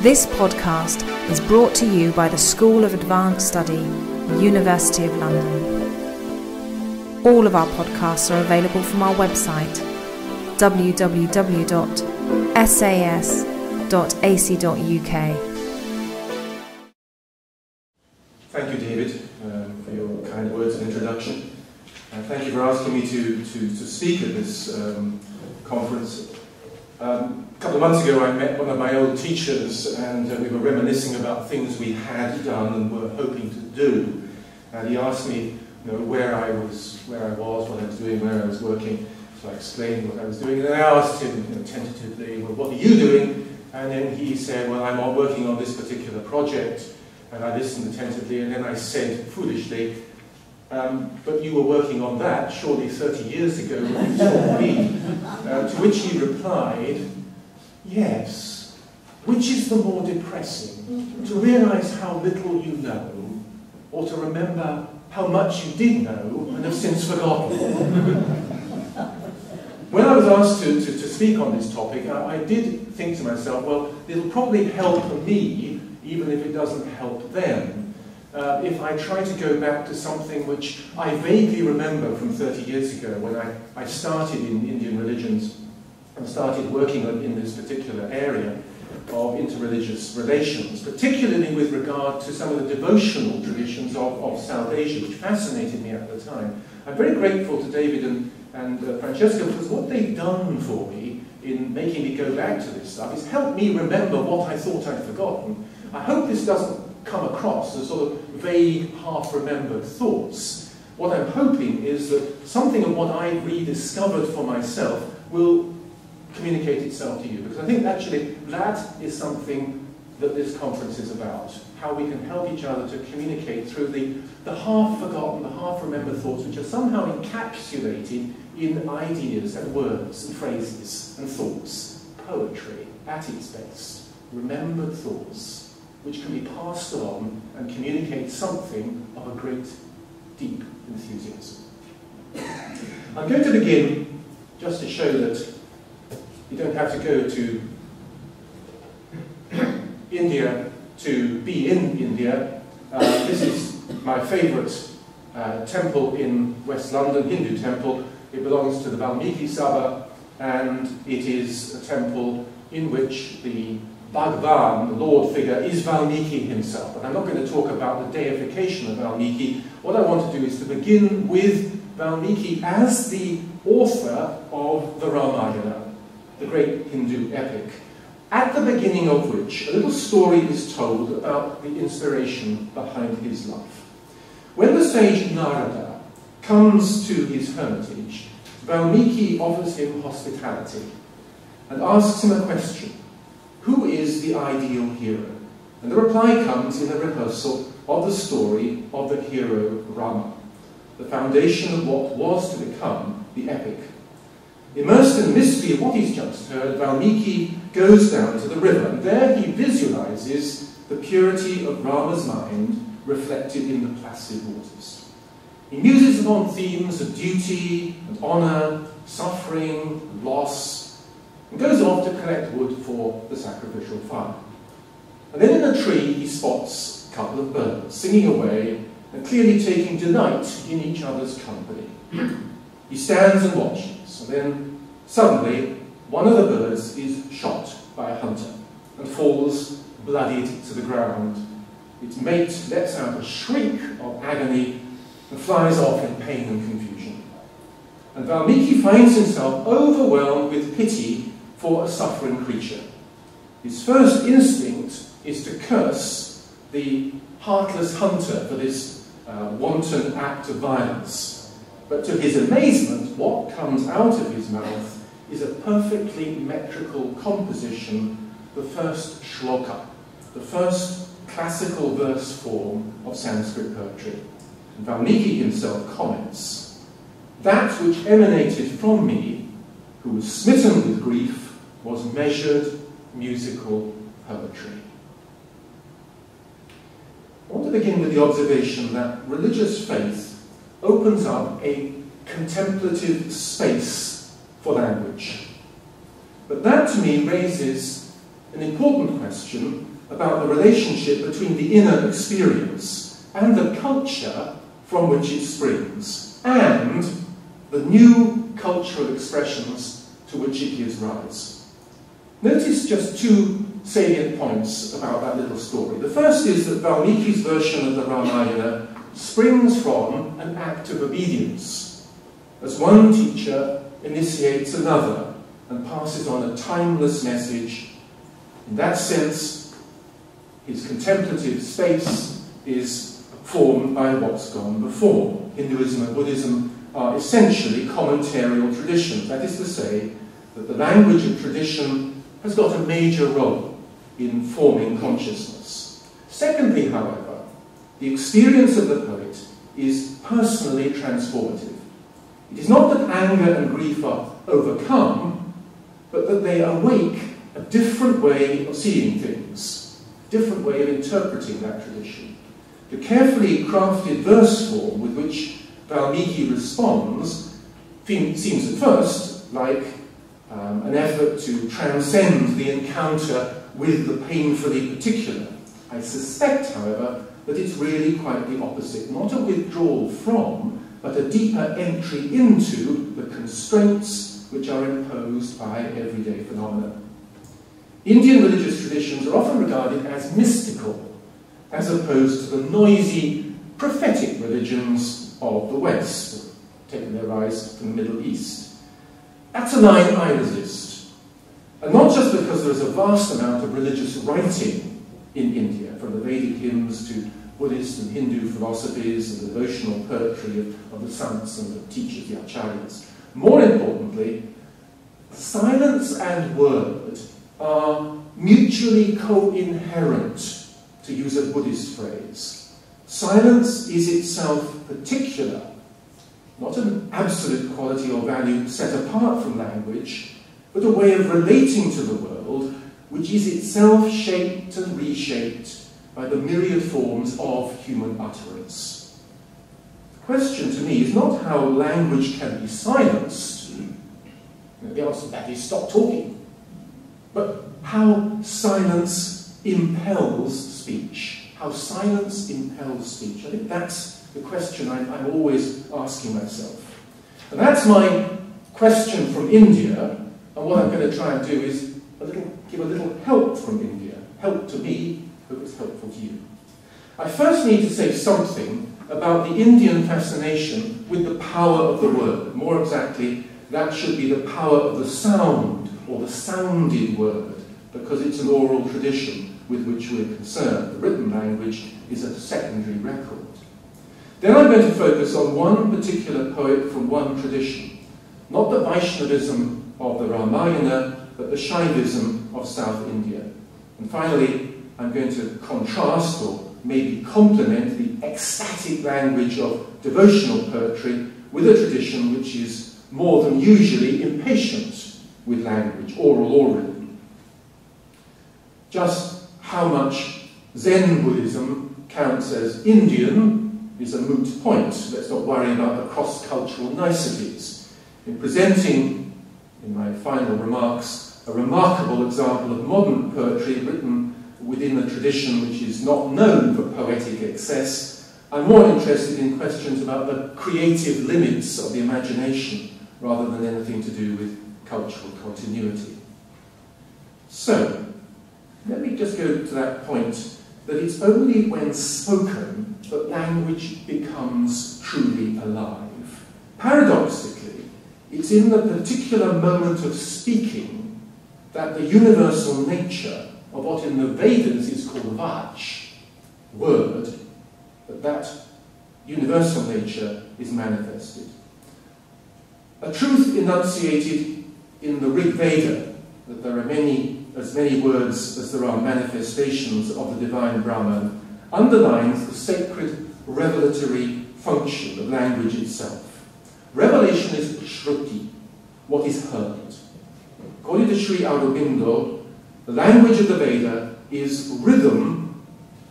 This podcast is brought to you by the School of Advanced Study, University of London. All of our podcasts are available from our website, www.sas.ac.uk. Thank you, David, for your kind words of introduction. Thank you for asking me to speak at this conference. A couple of months ago I met one of my old teachers and we were reminiscing about things we had done and were hoping to do. And he asked me where I was, what I was doing, where I was working. So I explained what I was doing, and then I asked him tentatively, well, what are you doing? And then he said, well, I'm working on this particular project. And I listened attentively, and then I said foolishly, but you were working on that surely 30 years ago when you saw me. To which he replied, yes. Which is the more depressing? To realise how little you know, or to remember how much you did know and have since forgotten? When I was asked to speak on this topic, I did think to myself, well, it'll probably help me, even if it doesn't help them, if I try to go back to something which I vaguely remember from 30 years ago when I started in Indian religions and started working in this particular area of interreligious relations, particularly with regard to some of the devotional traditions of South Asia, which fascinated me at the time. I'm very grateful to David and Francesca, because what they've done for me in making me go back to this stuff is help me remember what I thought I'd forgotten. I hope this doesn't come across as sort of vague, half-remembered thoughts. What I'm hoping is that something of what I rediscovered for myself will communicate itself to you, because I think actually that is something that this conference is about, how we can help each other to communicate through the half-forgotten, the half-remembered thoughts which are somehow encapsulated in ideas and words and phrases and thoughts, poetry at its best, remembered thoughts, which can be passed on and communicate something of a great, deep enthusiasm. I'm going to begin just to show that you don't have to go to India to be in India. This is my favourite temple in West London, Hindu temple. It belongs to the Valmiki Sabha, and it is a temple in which the Bhagavan, the Lord figure, is Valmiki himself. But I'm not going to talk about the deification of Valmiki. What I want to do is to begin with Valmiki as the author of the Ramayana, the great Hindu epic, at the beginning of which a little story is told about the inspiration behind his life. When the sage Narada comes to his hermitage, Valmiki offers him hospitality and asks him a question. Who is the ideal hero? And the reply comes in a rehearsal of the story of the hero Rama, the foundation of what was to become the epic. Immersed in the mystery of what he's just heard, Valmiki goes down to the river, and there he visualizes the purity of Rama's mind reflected in the placid waters. He muses upon themes of duty and honor, suffering, loss, and goes off to collect wood for the sacrificial fire. And then in a tree he spots a couple of birds singing away and clearly taking delight in each other's company. He stands and watches, and then suddenly one of the birds is shot by a hunter and falls bloodied to the ground. Its mate lets out a shriek of agony and flies off in pain and confusion. And Valmiki finds himself overwhelmed with pity for a suffering creature. His first instinct is to curse the heartless hunter for this wanton act of violence. But to his amazement, what comes out of his mouth is a perfectly metrical composition, the first shloka, the first classical verse form of Sanskrit poetry. And Valmiki himself comments, "That which emanated from me, who was smitten with grief, was measured musical poetry." I want to begin with the observation that religious faith opens up a contemplative space for language. But that to me raises an important question about the relationship between the inner experience and the culture from which it springs, and the new cultural expressions to which it gives rise. Notice just two salient points about that little story. The first is that Valmiki's version of the Ramayana springs from an act of obedience, as one teacher initiates another and passes on a timeless message. In that sense, his contemplative space is formed by what's gone before. Hinduism and Buddhism are essentially commentarial traditions. That is to say, that the language of tradition has got a major role in forming consciousness. Secondly, however, the experience of the poet is personally transformative. It is not that anger and grief are overcome, but that they awake a different way of seeing things, a different way of interpreting that tradition. The carefully crafted verse form with which Valmiki responds seems at first like an effort to transcend the encounter with the painfully particular. I suspect, however, that it's really quite the opposite. Not a withdrawal from, but a deeper entry into the constraints which are imposed by everyday phenomena. Indian religious traditions are often regarded as mystical, as opposed to the noisy, prophetic religions of the West, taking their rise from the Middle East. That's a line I resist. And not just because there is a vast amount of religious writing in India, from the Vedic hymns to Buddhist and Hindu philosophies and the devotional poetry of the saints and the teachers, the acharyas. More importantly, silence and word are mutually co-inherent, to use a Buddhist phrase. Silence is itself particular, not an absolute quality or value set apart from language, but a way of relating to the world which is itself shaped and reshaped by the myriad forms of human utterance. The question to me is not how language can be silenced. The answer to that is stop talking. But how silence impels speech. How silence impels speech. I think that's the question I'm always asking myself. And that's my question from India, and what I'm going to try and do is give a little help from India. Help to me, hope it's helpful to you. I first need to say something about the Indian fascination with the power of the word. More exactly, that should be the power of the sound, or the sounded word, because it's an oral tradition with which we're concerned. The written language is a secondary record. Then I'm going to focus on one particular poet from one tradition, not the Vaishnavism of the Ramayana, but the Shaivism of South India. And finally, I'm going to contrast, or maybe complement, the ecstatic language of devotional poetry with a tradition which is more than usually impatient with language, oral or written. Just how much Zen Buddhism counts as Indian is a moot point. Let's not worry about the cross-cultural niceties. In presenting, in my final remarks, a remarkable example of modern poetry written within a tradition which is not known for poetic excess, I'm more interested in questions about the creative limits of the imagination rather than anything to do with cultural continuity. So, let me just go to that point that it's only when spoken that language becomes truly alive. Paradoxically, it's in the particular moment of speaking that the universal nature of what in the Vedas is called Vach, word, that universal nature is manifested. A truth enunciated in the Rig Veda, that there are as many words as there are manifestations of the divine Brahman, underlines the sacred revelatory function of language itself. Revelation is Shruti, what is heard. According to Sri Aurobindo, the language of the Veda is rhythm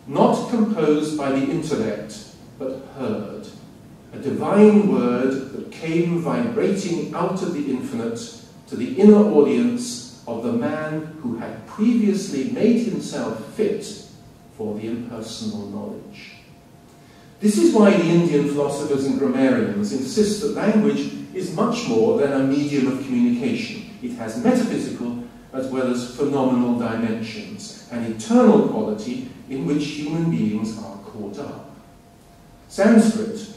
not composed by the intellect, but heard. A divine word that came vibrating out of the infinite to the inner audience of the man who had previously made himself fit for the impersonal knowledge. This is why the Indian philosophers and grammarians insist that language is much more than a medium of communication. It has metaphysical as well as phenomenal dimensions, an eternal quality in which human beings are caught up. Sanskrit,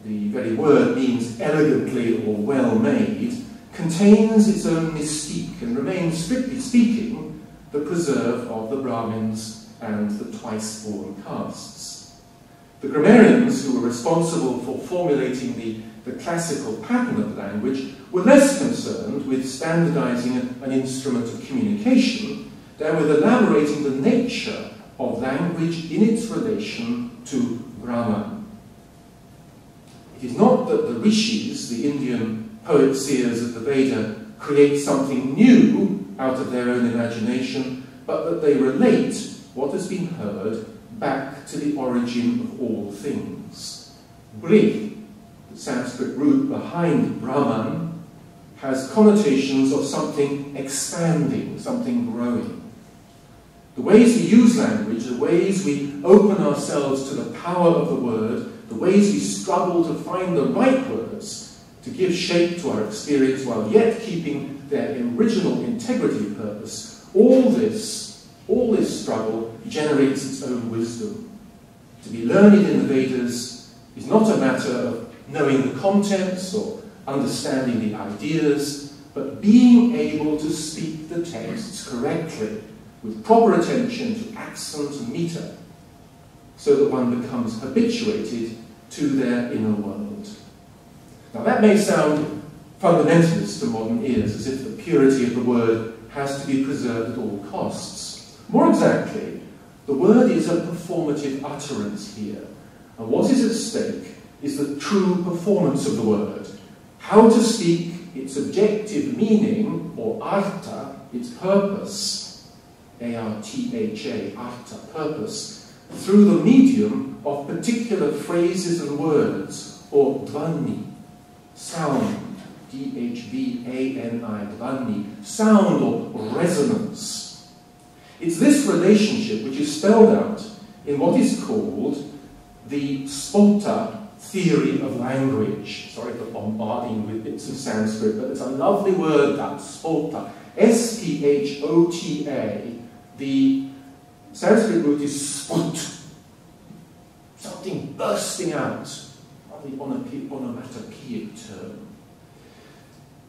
the very word means elegantly or well-made, contains its own mystique and remains, strictly speaking, the preserve of the Brahmins and the twice-born castes. The grammarians who were responsible for formulating the classical pattern of language were less concerned with standardizing an instrument of communication than with elaborating the nature of language in its relation to Brahman. It is not that the rishis, the Indian poet-seers of the Veda, create something new out of their own imagination, but that they relate what has been heard back to the origin of all things. Bri, the Sanskrit root behind Brahman, has connotations of something expanding, something growing. The ways we use language, the ways we open ourselves to the power of the word, the ways we struggle to find the right words to give shape to our experience while yet keeping their original integrity of purpose, all this struggle generates its own wisdom. To be learned in the Vedas is not a matter of knowing the contents or understanding the ideas, but being able to speak the texts correctly, with proper attention to accent and meter, so that one becomes habituated to their inner world. Now that may sound fundamentalist to modern ears, as if the purity of the word has to be preserved at all costs. More exactly, the word is a performative utterance here, and what is at stake is the true performance of the word. How to speak its objective meaning, or artha, its purpose, A-R-T-H-A, artha, purpose, through the medium of particular phrases and words, or dvani, sound, D-H-V-A-N-I, dvani, sound or resonance. It's this relationship which is spelled out in what is called the Spota theory of language. Sorry for bombarding with bits of Sanskrit, but it's a lovely word, that Spota. S-P-H-O-T-A. The Sanskrit root is sput, something bursting out, the onomatopoeic term.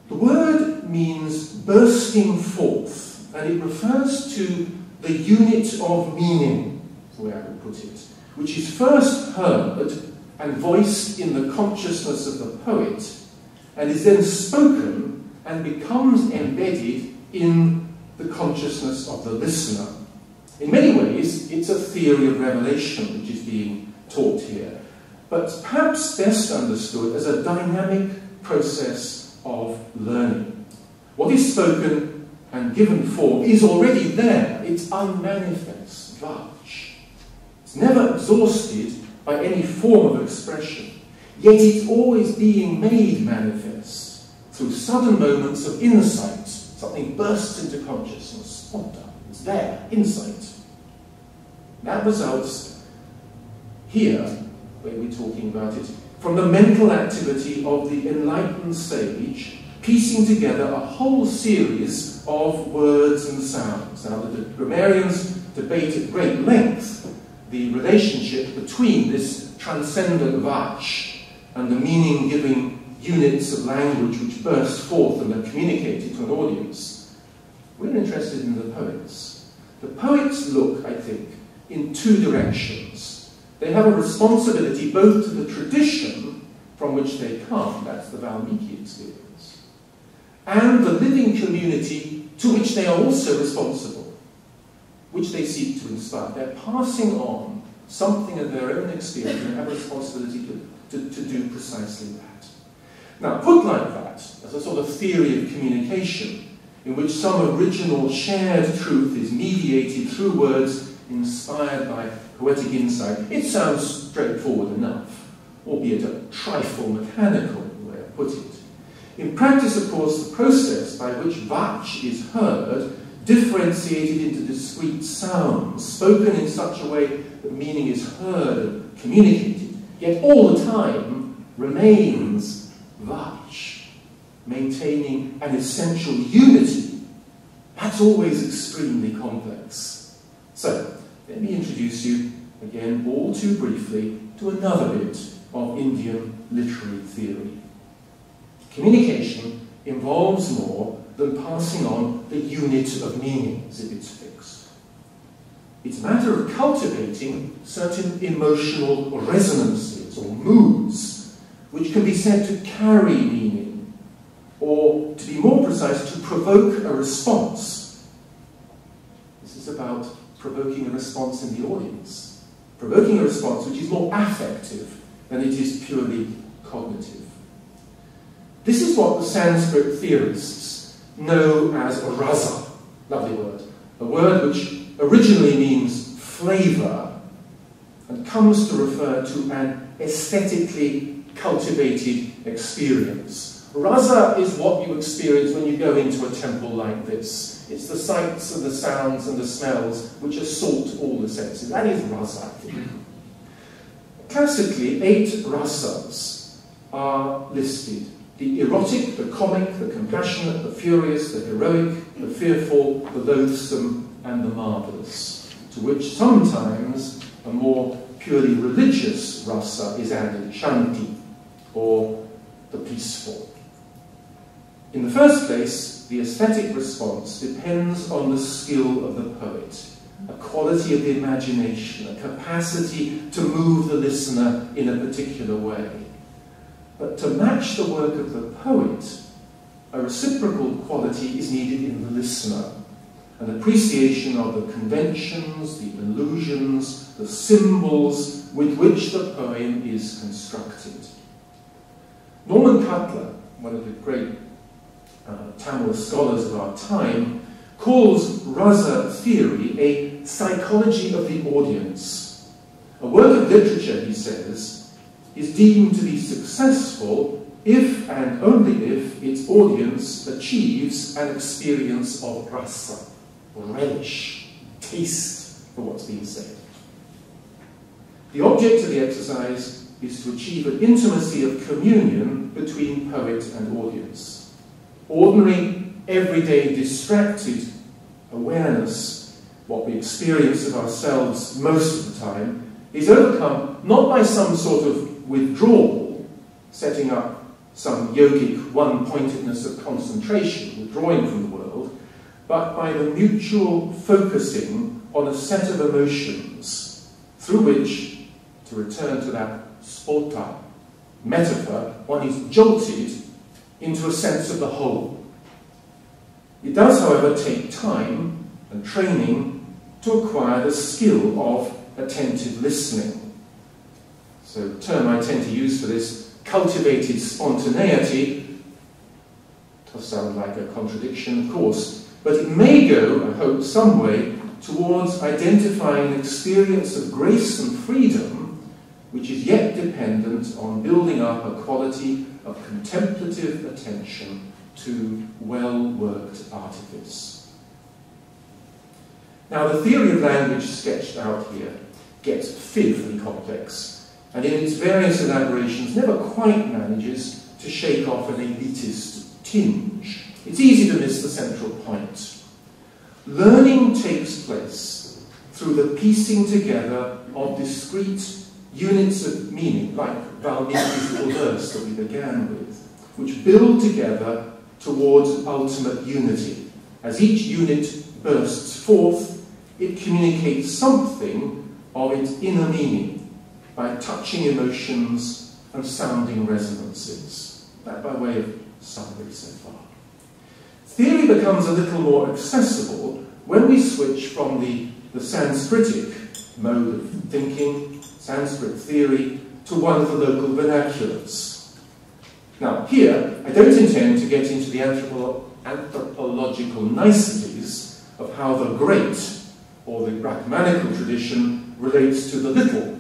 The word means bursting forth, and it refers to the unit of meaning, is the way I would put it, which is first heard and voiced in the consciousness of the poet, and is then spoken and becomes embedded in the consciousness of the listener. In many ways, it's a theory of revelation which is being taught here, but perhaps best understood as a dynamic process of learning. What is spoken and given form is already there. It's unmanifest, vaj. It's never exhausted by any form of expression, yet it's always being made manifest through sudden moments of insight. Something bursts into consciousness. It's there, insight. That results here, where we're talking about it, from the mental activity of the enlightened sage, piecing together a whole series of words and sounds. Now, the grammarians debate at great length the relationship between this transcendent vaj and the meaning-giving units of language which burst forth and are communicated to an audience. We're interested in the poets. The poets look, I think, in two directions. They have a responsibility both to the tradition from which they come, that's the Valmiki experience, and the living community to which they are also responsible, which they seek to inspire. They're passing on something of their own experience and have a responsibility to do precisely that. Now, put like that, as a sort of theory of communication, in which some original shared truth is mediated through words inspired by poetic insight, it sounds straightforward enough, albeit a trifle mechanical way of putting it. In practice, of course, the process by which vach is heard, differentiated into discrete sounds, spoken in such a way that meaning is heard and communicated, yet all the time remains vach, maintaining an essential unity. That's always extremely complex. So, let me introduce you, again, all too briefly, to another bit of Indian literary theory. Communication involves more than passing on the unit of meaning as if it's fixed. It's a matter of cultivating certain emotional resonances or moods, which can be said to carry meaning, or, to be more precise, to provoke a response. This is about provoking a response in the audience. Provoking a response which is more affective than it is purely cognitive. This is what the Sanskrit theorists know as rasa, lovely word, a word which originally means flavour and comes to refer to an aesthetically cultivated experience. Rasa is what you experience when you go into a temple like this. It's the sights and the sounds and the smells which assault all the senses. That is rasa. Classically, 8 rasas are listed. The erotic, the comic, the compassionate, the furious, the heroic, the fearful, the loathsome, and the marvellous, to which sometimes a more purely religious rasa is added, shanti, or the peaceful. In the first place, the aesthetic response depends on the skill of the poet, a quality of the imagination, a capacity to move the listener in a particular way. But to match the work of the poet, a reciprocal quality is needed in the listener, an appreciation of the conventions, the illusions, the symbols with which the poem is constructed. Norman Cutler, one of the great Tamil scholars of our time, calls rasa theory a psychology of the audience. A work of literature, he says, is deemed to be successful if and only if its audience achieves an experience of rasa, relish, taste for what's being said. The object of the exercise is to achieve an intimacy of communion between poet and audience. Ordinary, everyday, distracted awareness, what we experience of ourselves most of the time, is overcome not by some sort of withdrawal, setting up some yogic one-pointedness of concentration, withdrawing from the world, but by the mutual focusing on a set of emotions through which, to return to that spota metaphor, one is jolted into a sense of the whole. It does, however, take time and training to acquire the skill of attentive listening. So the term I tend to use for this, cultivated spontaneity, does sound like a contradiction, of course, but it may go, I hope, some way towards identifying an experience of grace and freedom which is yet dependent on building up a quality of contemplative attention to well-worked artifice. Now, the theory of language sketched out here gets fearfully complex, and in its various elaborations never quite manages to shake off an elitist tinge. It's easy to miss the central point. Learning takes place through the piecing together of discrete units of meaning, like Valmiki's little verse that we began with, which build together towards ultimate unity. As each unit bursts forth, it communicates something of its inner meaning by touching emotions and sounding resonances. That by way of summary so far. Theory becomes a little more accessible when we switch from the Sanskritic mode of thinking, Sanskrit theory, to one of the local vernaculars. Now, here, I don't intend to get into the anthropological niceties of how the great, or the Brahmanical tradition, relates to the little,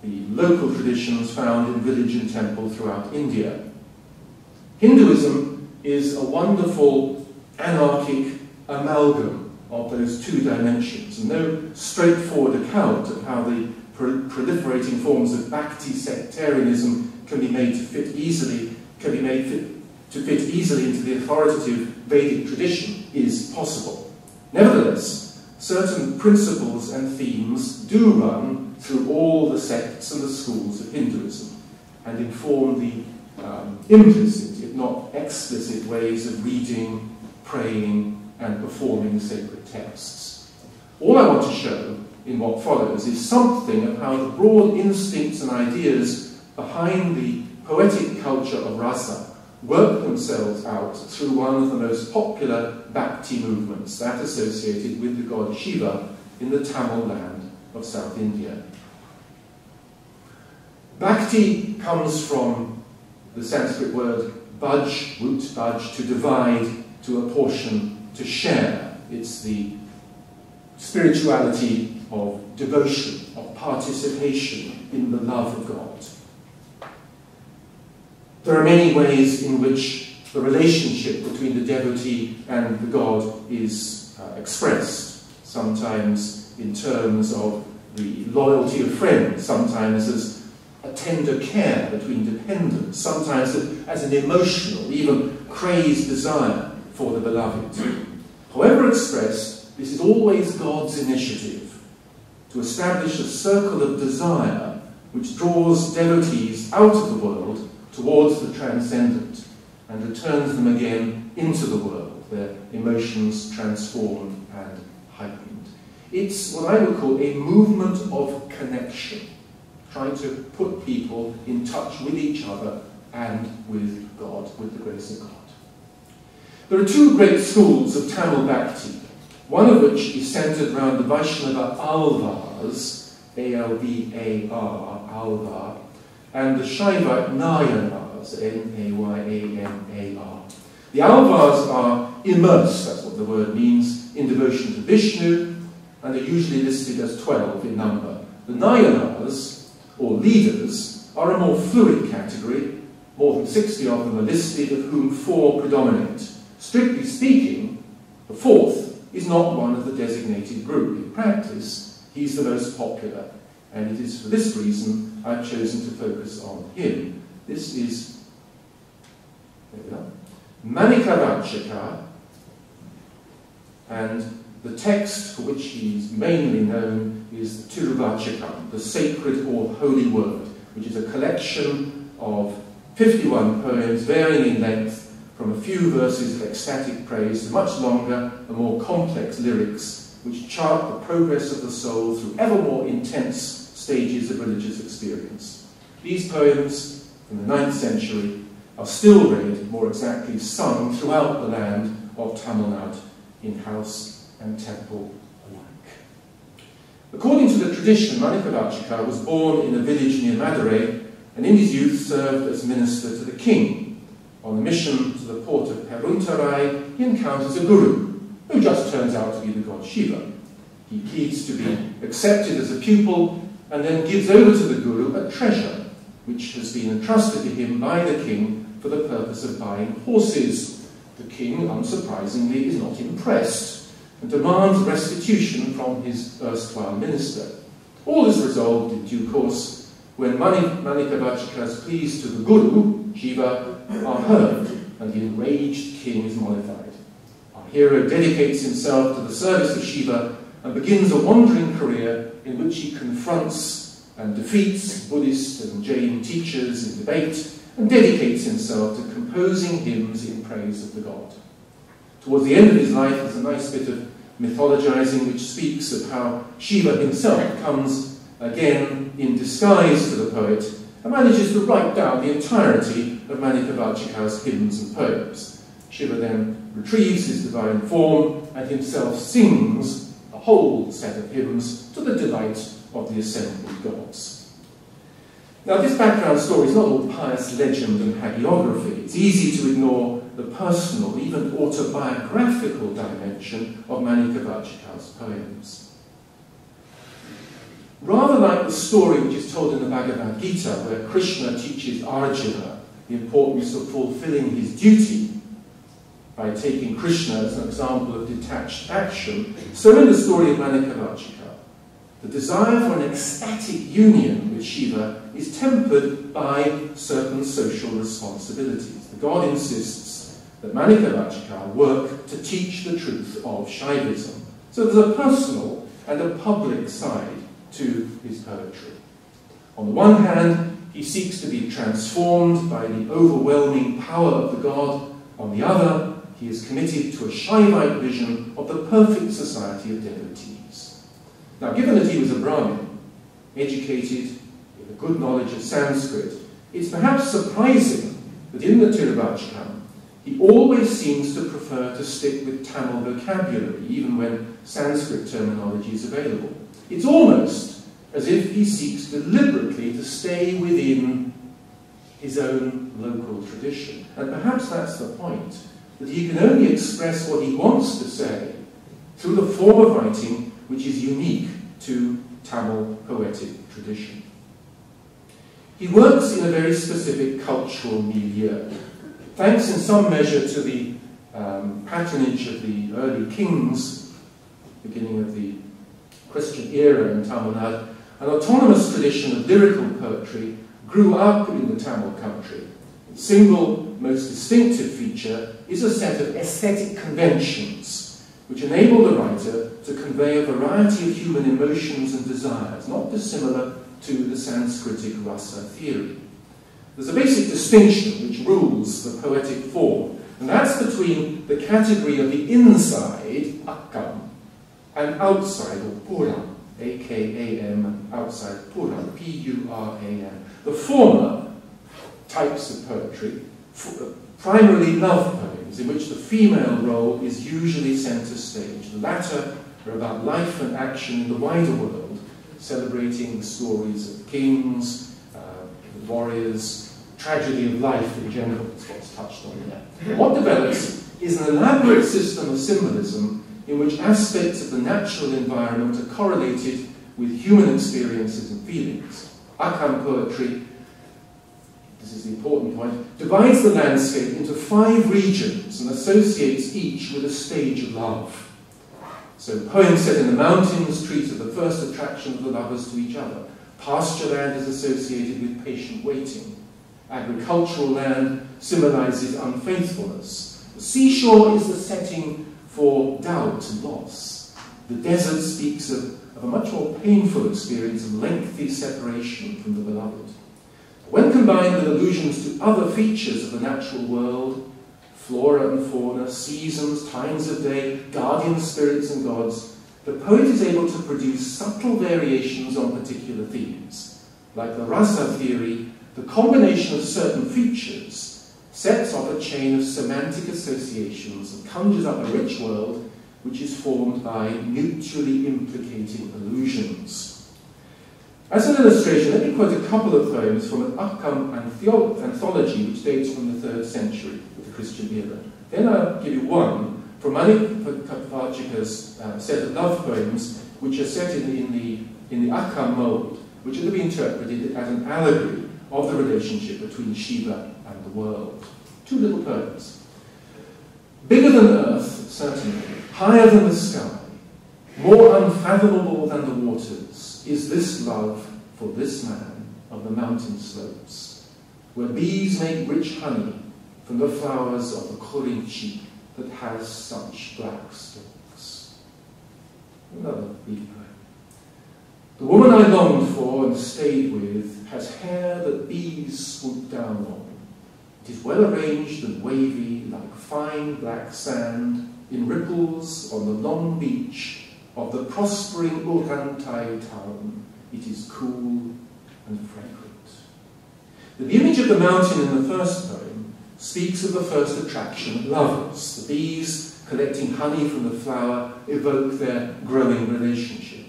the local traditions found in village and temple throughout India. Hinduism is a wonderful anarchic amalgam of those two dimensions, and no straightforward account of how the proliferating forms of Bhakti sectarianism can be made to fit easily into the authoritative Vedic tradition is possible. Nevertheless, certain principles and themes do run through all the sects and the schools of Hinduism and inform the implicit, if not explicit, ways of reading, praying, and performing sacred texts. All I want to show in what follows is something of how the broad instincts and ideas behind the poetic culture of rasa work themselves out through one of the most popular Bhakti movements, that associated with the god Shiva in the Tamil land of South India. Bhakti comes from the Sanskrit word bhaj, root bhaj, to divide, to apportion, to share. It's the spirituality of devotion, of participation in the love of God. There are many ways in which the relationship between the devotee and the god is expressed, sometimes in terms of the loyalty of friends, sometimes as a tender care between dependents, sometimes as an emotional, even crazed desire for the beloved. However expressed, this is always God's initiative to establish a circle of desire which draws devotees out of the world towards the transcendent and returns them again into the world, their emotions transformed and heightened. It's what I would call a movement of connection, trying to put people in touch with each other and with God, with the grace of God. There are two great schools of Tamil Bhakti, one of which is centered around the Vaishnava Alvars, A-L-V-A-R, Alvar, and the Shaiva Nayanas, N-A-Y-A-N-A-R. The Alvars are immersed, that's what the word means, in devotion to Vishnu, and are usually listed as 12 in number. The Nayanas, or leaders, are a more fluid category. More than 60 of them are listed, of whom 4 predominate. Strictly speaking, the 4th is not one of the designated group. In practice, he's the most popular, and it is for this reason I've chosen to focus on him. This is, there we are, Manikavachaka, and the text for which he's mainly known is the Tiruvachakam, the sacred or holy word, which is a collection of 51 poems varying in length from a few verses of ecstatic praise to much longer and more complex lyrics which chart the progress of the soul through ever more intense stages of religious experience. These poems from the 9th century are still read, more exactly sung, throughout the land of Tamil Nadu, in house and temple alike. According to the tradition, Manikavachaka was born in a village near Madurai, and in his youth served as minister to the king. On a mission to the port of Peruntarai, he encounters a guru, who just turns out to be the god Shiva. He pleads to be accepted as a pupil, and then gives over to the guru a treasure, which has been entrusted to him by the king for the purpose of buying horses. The king, unsurprisingly, is not impressed, and demands restitution from his erstwhile minister. All is resolved in due course, when Manikavachaka's pleas to the guru, Shiva, are heard, and the enraged king is mollified. Our hero dedicates himself to the service of Shiva and begins a wandering career in which he confronts and defeats Buddhist and Jain teachers in debate and dedicates himself to composing hymns in praise of the god. Towards the end of his life, there's a nice bit of mythologizing which speaks of how Shiva himself comes again in disguise to the poet and manages to write down the entirety of Manikavachaka's hymns and poems. Shiva then retrieves his divine form and himself sings a whole set of hymns to the delight of the assembled gods. Now, this background story is not all pious legend and hagiography. It's easy to ignore the personal, even autobiographical dimension of Manikavachaka's poems. Rather like the story which is told in the Bhagavad Gita, where Krishna teaches Arjuna the importance of fulfilling his duty by taking Krishna as an example of detached action, so in the story of Manikavachika, the desire for an ecstatic union with Shiva is tempered by certain social responsibilities. The god insists that Manikavachika work to teach the truth of Shaivism. So there's a personal and a public side to his poetry. On the one hand, he seeks to be transformed by the overwhelming power of the god. On the other, he is committed to a Shaivite vision of the perfect society of devotees. Now, given that he was a Brahmin, educated with a good knowledge of Sanskrit, it's perhaps surprising that in the Tiruvachikam, he always seems to prefer to stick with Tamil vocabulary, even when Sanskrit terminology is available. It's almost as if he seeks deliberately to stay within his own local tradition. And perhaps that's the point, that he can only express what he wants to say through the form of writing which is unique to Tamil poetic tradition. He works in a very specific cultural milieu. Thanks in some measure to the patronage of the early kings, beginning of the Christian era in Tamil Nadu, an autonomous tradition of lyrical poetry grew up in the Tamil country. The single most distinctive feature is a set of aesthetic conventions which enable the writer to convey a variety of human emotions and desires, not dissimilar to the Sanskritic rasa theory. There's a basic distinction which rules the poetic form, and that's between the category of the inside, akkam, and outside, or puram, A-K-A-M, outside puram, P-U-R-A-M. The former types of poetry, primarily love poems, in which the female role is usually centre stage. The latter are about life and action in the wider world, celebrating the stories of kings, the warriors, tragedy of life in general, is what's touched on there. And what develops is an elaborate system of symbolism in which aspects of the natural environment are correlated with human experiences and feelings. Akkam poetry, this is the important point, divides the landscape into 5 regions and associates each with a stage of love. So poems set in the mountains treat of the first attraction of the lovers to each other. Pasture land is associated with patient waiting. Agricultural land symbolizes unfaithfulness. The seashore is the setting for doubt and loss. The desert speaks of a much more painful experience of lengthy separation from the beloved. When combined with allusions to other features of the natural world, flora and fauna, seasons, times of day, guardian spirits and gods, the poet is able to produce subtle variations on particular themes. Like the rasa theory, the combination of certain features sets off a chain of semantic associations and conjures up a rich world which is formed by mutually implicating allusions. As an illustration, let me quote a couple of poems from an Akkam anthology which dates from the 3rd century of the Christian era. Then I'll give you one from Manikavachika's set of love poems which are set in the Akkam mold, which are to be interpreted as an allegory of the relationship between Shiva and the world. 2 little poems. Bigger than earth, certainly, higher than the sky, more unfathomable than the waters, is this love for this man of the mountain slopes, where bees make rich honey from the flowers of the korinchi that has such black stalks. Another beautiful poem. The woman I longed for and stayed with has hair that bees swoop down on. It is well arranged and wavy like fine black sand in ripples on the long beach of the prospering Urantai town. It is cool and fragrant. The image of the mountain in the first poem speaks of the first attraction of lovers. The bees collecting honey from the flower evoke their growing relationship.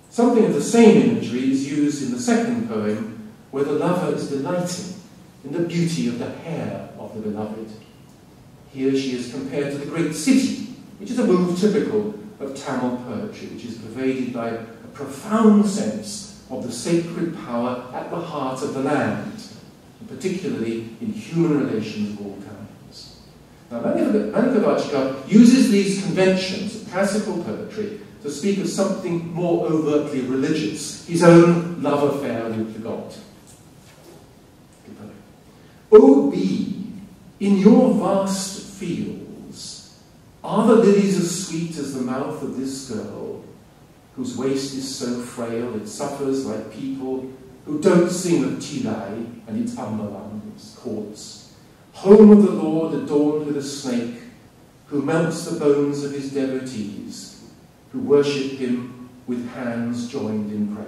Something of the same imagery is used in the second poem, where the lover is delighting in the beauty of the hair of the beloved. Here she is compared to the great city, which is a move typical of Tamil poetry, which is pervaded by a profound sense of the sacred power at the heart of the land. particularly in human relations of all kinds. Now, Manikavachika uses these conventions of classical poetry to speak of something more overtly religious, his own love affair with the god. O bee, in your vast fields, are the lilies as sweet as the mouth of this girl, whose waist is so frail it suffers like people who don't sing of Tilai and its Ambalam, its courts, home of the Lord adorned with a snake, who melts the bones of his devotees, who worship him with hands joined in prayer.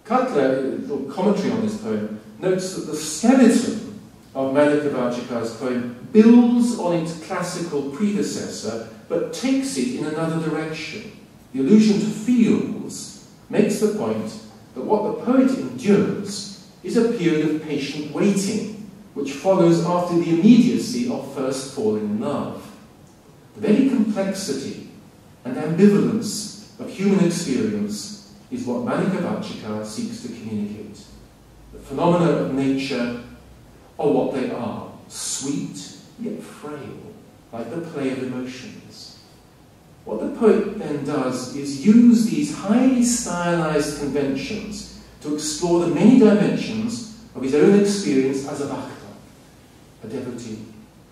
Cutler, a commentary on this poem, notes that the skeleton of Manikavachika's poem builds on its classical predecessor, but takes it in another direction. The allusion to fields makes the point that what the poet endures is a period of patient waiting, which follows after the immediacy of first falling in love. The very complexity and ambivalence of human experience is what Manikavachika seeks to communicate. The phenomena of nature are what they are, sweet yet frail, like the play of emotions. What the poet then does is use these highly stylized conventions to explore the many dimensions of his own experience as a bhakta, a devotee,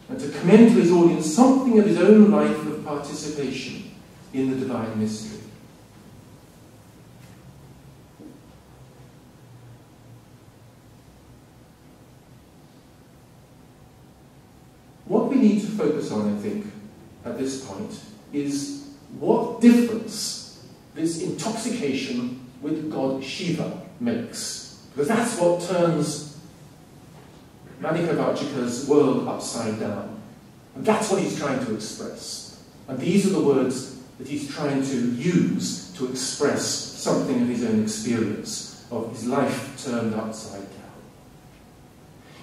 and to commend to his audience something of his own life of participation in the divine mystery. What we need to focus on, I think, at this point, is what difference this intoxication with God Shiva makes. Because that's what turns Manikavachika's world upside down. And that's what he's trying to express. And these are the words that he's trying to use to express something of his own experience, of his life turned upside down.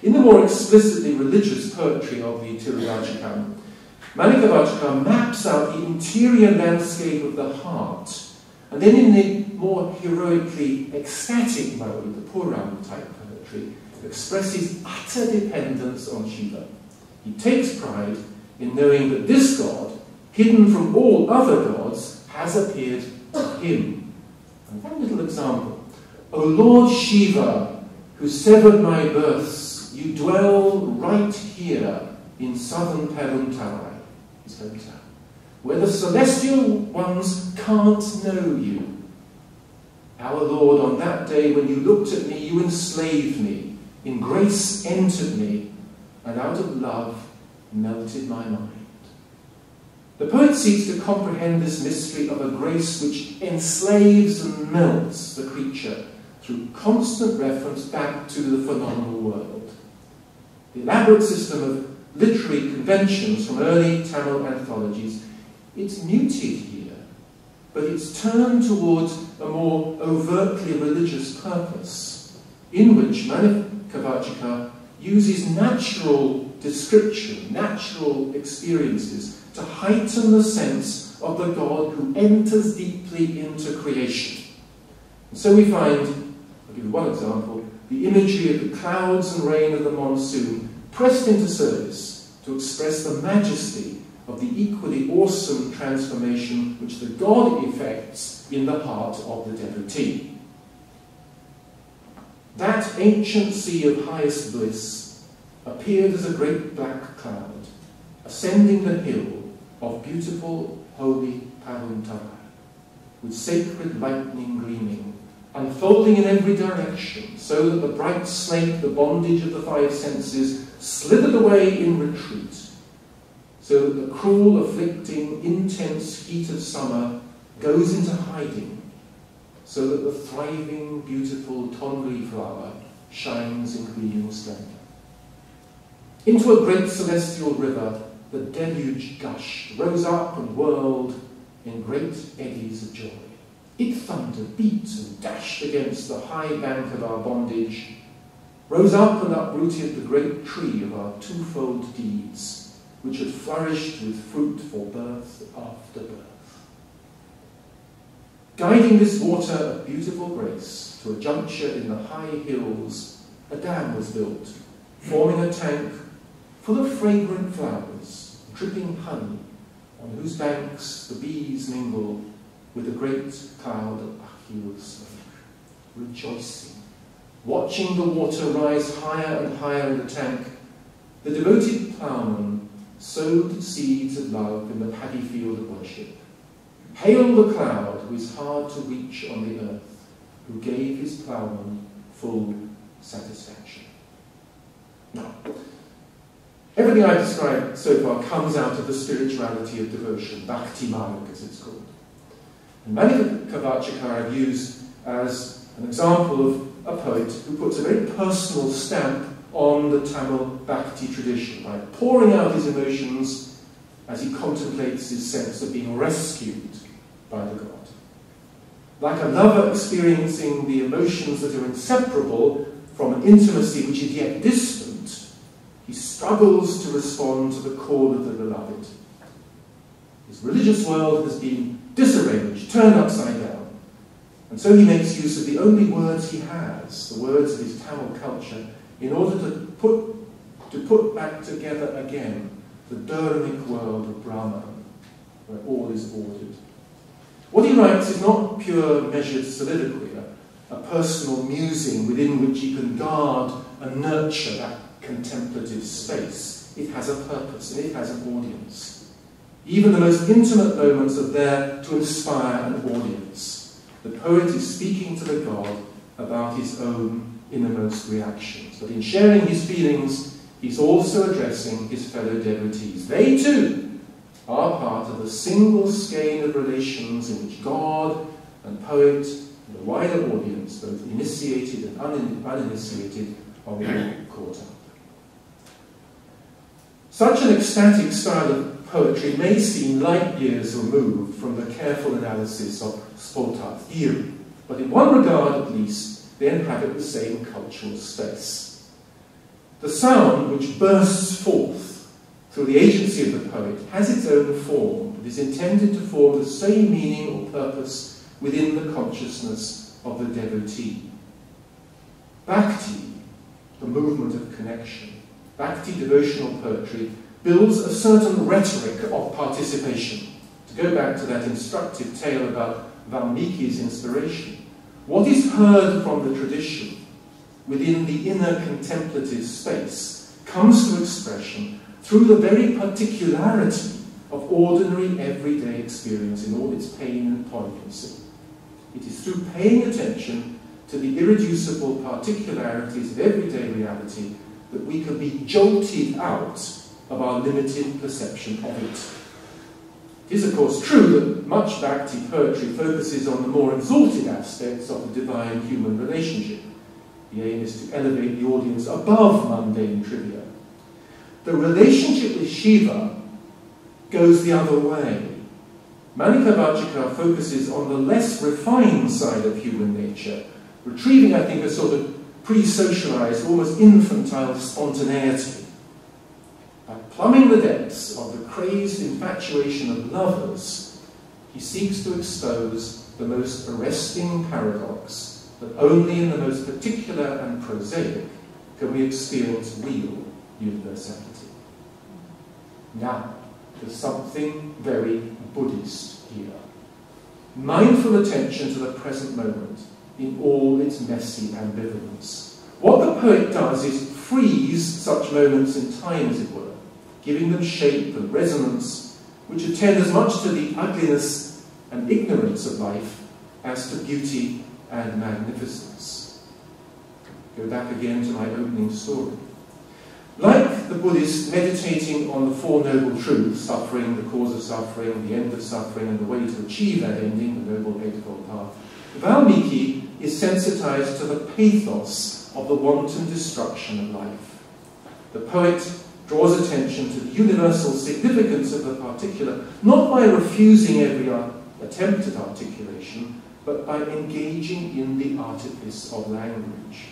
In the more explicitly religious poetry of the Tiruvachikam, Manikavachika maps out the interior landscape of the heart, and then in the more heroically ecstatic mode, the Puram-type poetry, expresses utter dependence on Shiva. He takes pride in knowing that this god, hidden from all other gods, has appeared to him. And one little example. O Lord Shiva, who severed my births, you dwell right here in southern Peruntarai, his hometown, where the celestial ones can't know you. Our Lord, on that day when you looked at me, you enslaved me, in grace entered me, and out of love melted my mind. The poet seeks to comprehend this mystery of a grace which enslaves and melts the creature through constant reference back to the phenomenal world. The elaborate system of literary conventions from early Tamil anthologies, it's muted here, but it's turned towards a more overtly religious purpose, in which Manikavachika uses natural description, natural experiences, to heighten the sense of the God who enters deeply into creation. And so we find, I'll give you one example, the imagery of the clouds and rain of the monsoon pressed into service to express the majesty of the equally awesome transformation which the God effects in the heart of the devotee. That ancient sea of highest bliss appeared as a great black cloud, ascending the hill of beautiful, holy Paruntarai, with sacred lightning gleaming, unfolding in every direction, so that the bright snake, the bondage of the five senses, slithered away in retreat, so that the cruel, afflicting, intense heat of summer goes into hiding, so that the thriving, beautiful Tongri flower shines in gleaming splendour. Into a great celestial river, the deluge gushed, rose up and whirled in great eddies of joy. It thundered, beat and dashed against the high bank of our bondage, rose up and uprooted the great tree of our twofold deeds, which had flourished with fruit for birth after birth. Guiding this water of beautiful grace to a juncture in the high hills a dam was built, forming a tank full of fragrant flowers, dripping honey, on whose banks the bees mingle with a great cloud of achil smoke, rejoicing. Watching the water rise higher and higher in the tank, the devoted ploughman sowed seeds of love in the paddy field of worship. Hail the cloud who is hard to reach on the earth, who gave his ploughman full satisfaction. Now, everything I've described so far comes out of the spirituality of devotion, bhakti marg as it's called. And Manikavachika I've used as an example of a poet who puts a very personal stamp on the Tamil bhakti tradition by pouring out his emotions as he contemplates his sense of being rescued by the god. Like a lover experiencing the emotions that are inseparable from an intimacy which is yet distant, he struggles to respond to the call of the beloved. His religious world has been disarranged, turned upside down, and so he makes use of the only words he has, the words of his Tamil culture, in order to put back together again the dharmic world of Brahman, where all is ordered. What he writes is not pure measured soliloquy, a personal musing within which he can guard and nurture that contemplative space. It has a purpose and it has an audience. Even the most intimate moments are there to inspire an audience. The poet is speaking to the god about his own innermost reactions. But in sharing his feelings, he's also addressing his fellow devotees. They too are part of the single skein of relations in which God and poet and the wider audience, both initiated and uninitiated, are all caught up. Such an ecstatic style of poetry may seem light years removed from the careful analysis of Spolta theory, but in one regard at least, they inhabit the same cultural space. The sound which bursts forth through the agency of the poet has its own form. It is intended to form the same meaning or purpose within the consciousness of the devotee. Bhakti, the movement of connection, Bhakti devotional poetry, builds a certain rhetoric of participation. To go back to that instructive tale about Valmiki's inspiration, what is heard from the tradition within the inner contemplative space comes to expression through the very particularity of ordinary everyday experience in all its pain and poignancy. It is through paying attention to the irreducible particularities of everyday reality that we can be jolted out of our limited perception of it. It is, of course, true that much Bhakti poetry focuses on the more exalted aspects of the divine-human relationship. The aim is to elevate the audience above mundane trivia. The relationship with Shiva goes the other way. Manikavachika focuses on the less refined side of human nature, retrieving, I think, a sort of pre-socialized, almost infantile spontaneity. By plumbing the depths of the crazed infatuation of lovers, he seeks to expose the most arresting paradox that only in the most particular and prosaic can we experience real universality. Now, there's something very Buddhist here. Mindful attention to the present moment in all its messy ambivalence. What the poet does is freeze such moments in time, as it were, giving them shape and resonance, which attend as much to the ugliness and ignorance of life as to beauty and magnificence. Go back again to my opening story. Like the Buddhist meditating on the Four Noble Truths, suffering, the cause of suffering, the end of suffering, and the way to achieve that ending, the Noble Eightfold Path, Valmiki is sensitized to the pathos of the wanton destruction of life. The poet draws attention to the universal significance of the particular, not by refusing every attempt at articulation, but by engaging in the artifice of language.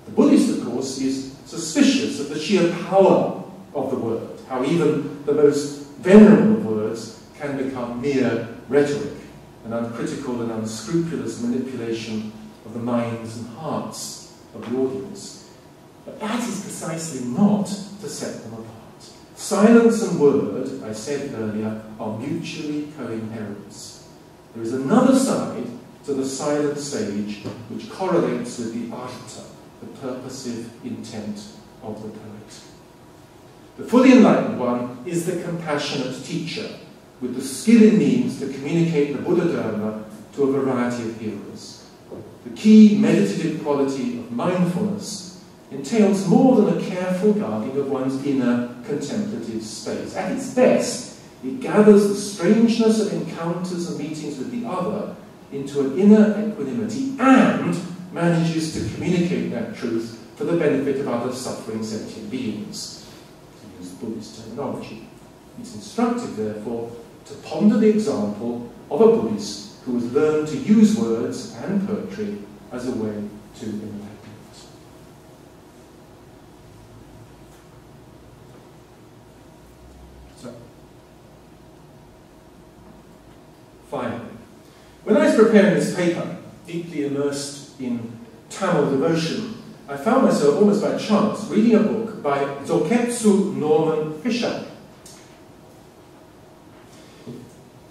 The Buddhist, of course, is suspicious of the sheer power of the word, how even the most venerable of words can become mere rhetoric, an uncritical and unscrupulous manipulation of the minds and hearts of the audience. But that is precisely not to set them apart. Silence and word, I said earlier, are mutually co-inherents. There is another side to the silent sage which correlates with the arta, the purposive intent of the poet. The fully enlightened one is the compassionate teacher, with the skill in means to communicate the Buddha Dharma to a variety of hearers. The key meditative quality of mindfulness entails more than a careful guarding of one's inner contemplative space. At its best, it gathers the strangeness of encounters and meetings with the other into an inner equanimity and manages to communicate that truth for the benefit of other suffering sentient beings, to use Buddhist terminology. It's instructive, therefore, to ponder the example of a Buddhist who has learned to use words and poetry as a way to enlighten. Finally, when I was preparing this paper, deeply immersed in Tamil devotion, I found myself, almost by chance, reading a book by Zoketsu Norman Fisher,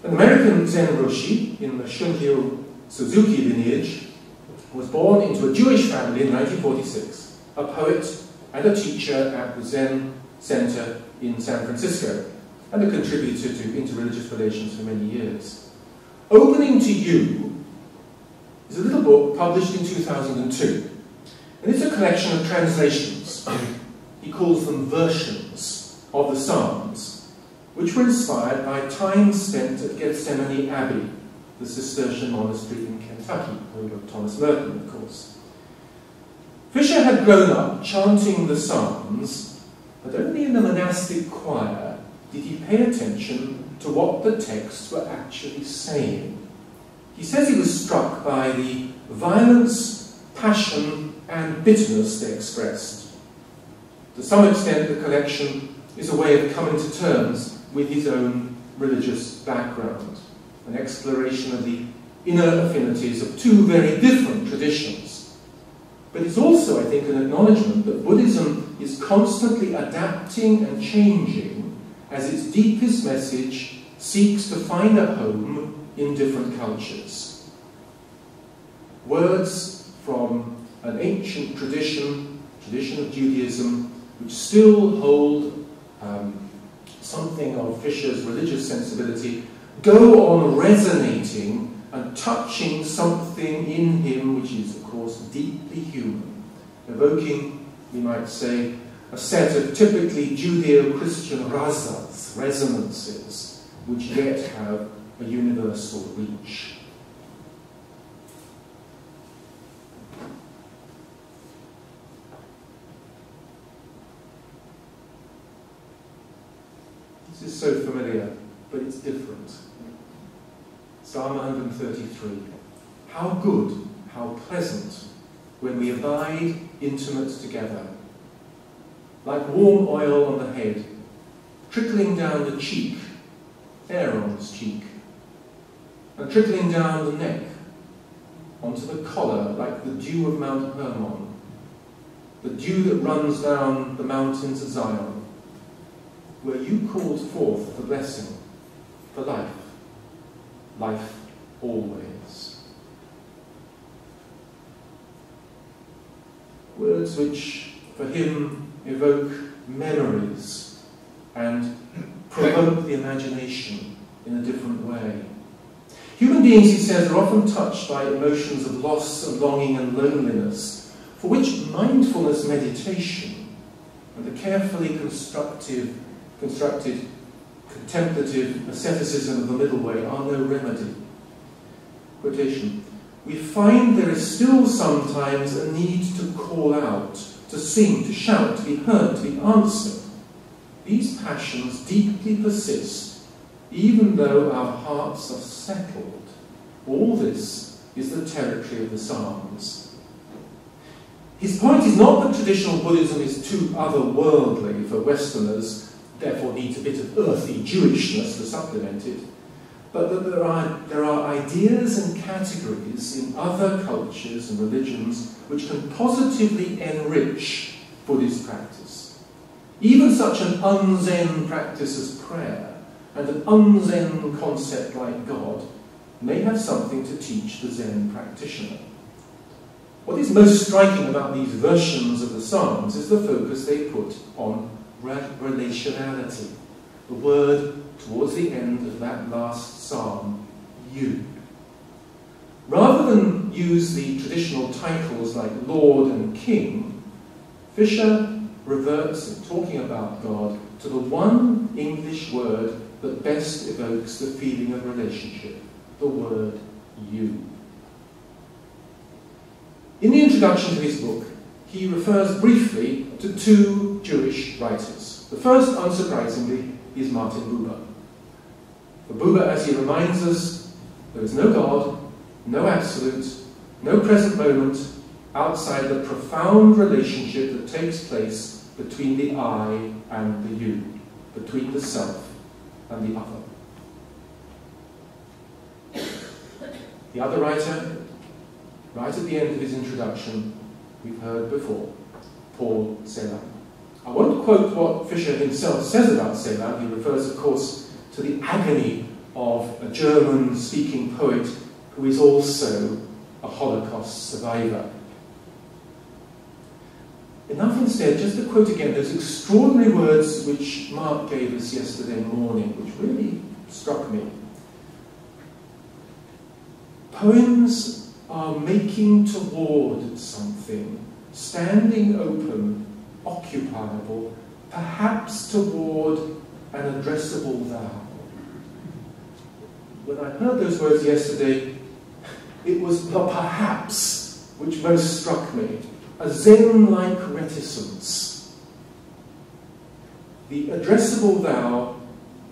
an American Zen Roshi in the Shunryu Suzuki lineage, was born into a Jewish family in 1946, a poet and a teacher at the Zen Center in San Francisco, and a contributor to interreligious relations for many years. Opening to You is a little book published in 2002, and it's a collection of translations. He calls them versions of the Psalms, which were inspired by time spent at Gethsemane Abbey, the Cistercian monastery in Kentucky, home of Thomas Merton, of course. Fisher had grown up chanting the Psalms, but only in the monastic choir did he pay attention to what the texts were actually saying. He says he was struck by the violence, passion, and bitterness they expressed. To some extent, the collection is a way of coming to terms with his own religious background, an exploration of the inner affinities of two very different traditions. But it's also, I think, an acknowledgement that Buddhism is constantly adapting and changing as its deepest message seeks to find a home in different cultures. Words from an ancient tradition of Judaism, which still hold something of Fisher's religious sensibility, go on resonating and touching something in him which is, of course, deeply human, evoking, we might say, a set of typically Judeo-Christian razas, resonances, which yet have a universal reach. This is so familiar, but it's different. Psalm 133. How good, how pleasant, when we abide intimate together. Like warm oil on the head, trickling down the cheek, Aaron's cheek, and trickling down the neck, onto the collar like the dew of Mount Hermon, the dew that runs down the mountains of Zion, where you called forth the blessing for life, life always. Words which, for him, evoke memories and provoke the imagination in a different way. Human beings, he says, are often touched by emotions of loss and longing and loneliness, for which mindfulness meditation and the carefully constructed contemplative asceticism of the middle way are no remedy. Quotation, we find there is still sometimes a need to call out, to sing, to shout, to be heard, to be answered. These passions deeply persist, even though our hearts are settled. All this is the territory of the Psalms. His point is not that traditional Buddhism is too otherworldly for Westerners, therefore needs a bit of earthy Jewishness to supplement it, but that there are ideas and categories in other cultures and religions which can positively enrich Buddhist practice. Even such an un-Zen practice as prayer and an un-Zen concept like God may have something to teach the Zen practitioner. What is most striking about these versions of the Psalms is the focus they put on relationality. The word towards the end of that last psalm, you. Rather than use the traditional titles like Lord and King, Fisher reverts in talking about God to the one English word that best evokes the feeling of relationship, the word you. In the introduction to his book, he refers briefly to two Jewish writers. The first, unsurprisingly, is Martin Buber. For Buber, as he reminds us, there is no God, no absolute, no present moment outside the profound relationship that takes place between the I and the you, between the self and the other. The other writer, right at the end of his introduction, we've heard before, Paul Celan. I won't quote what Fisher himself says about Celan. He refers, of course, to the agony of a German-speaking poet who is also a Holocaust survivor. Enough instead just to quote again those extraordinary words which Mark gave us yesterday morning, which really struck me. Poems are making toward something, standing open, occupiable, perhaps toward an addressable thou. When I heard those words yesterday, it was the perhaps which most struck me, a Zen-like reticence. The addressable thou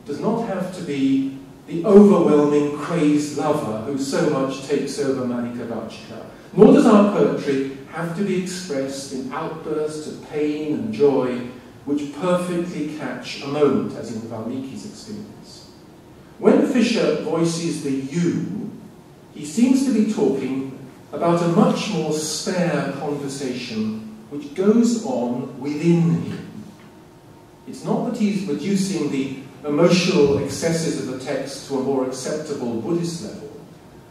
does not have to be the overwhelming crazed lover who so much takes over Malika Vachka, nor does our poetry have to be expressed in outbursts of pain and joy which perfectly catch a moment, as in Valmiki's experience. When Fisher voices the you, he seems to be talking about a much more spare conversation which goes on within him. It's not that he's reducing the emotional excesses of the text to a more acceptable Buddhist level,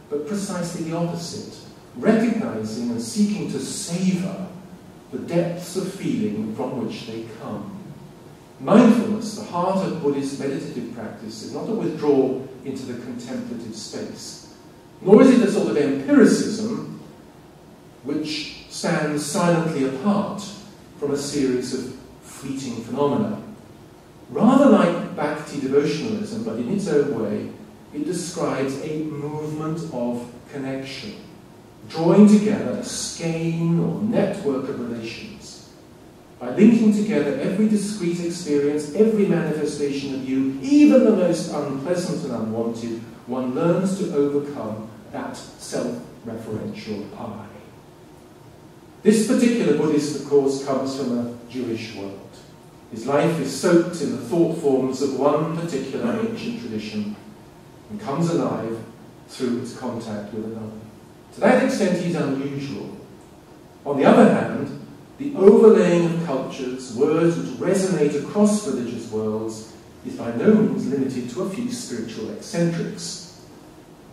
but precisely the opposite, recognizing and seeking to savor the depths of feeling from which they come. Mindfulness, the heart of Buddhist meditative practice, is not a withdrawal into the contemplative space, nor is it a sort of empiricism which stands silently apart from a series of fleeting phenomena. Rather like Bhakti devotionalism, but in its own way, it describes a movement of connection, drawing together a skein or network of relations. By linking together every discrete experience, every manifestation of you, even the most unpleasant and unwanted, one learns to overcome that self-referential I. This particular Buddhist, of course, comes from a Jewish world. His life is soaked in the thought forms of one particular ancient tradition and comes alive through its contact with another. To that extent, he's unusual. On the other hand, the overlaying of cultures, words which resonate across religious worlds, is by no means limited to a few spiritual eccentrics.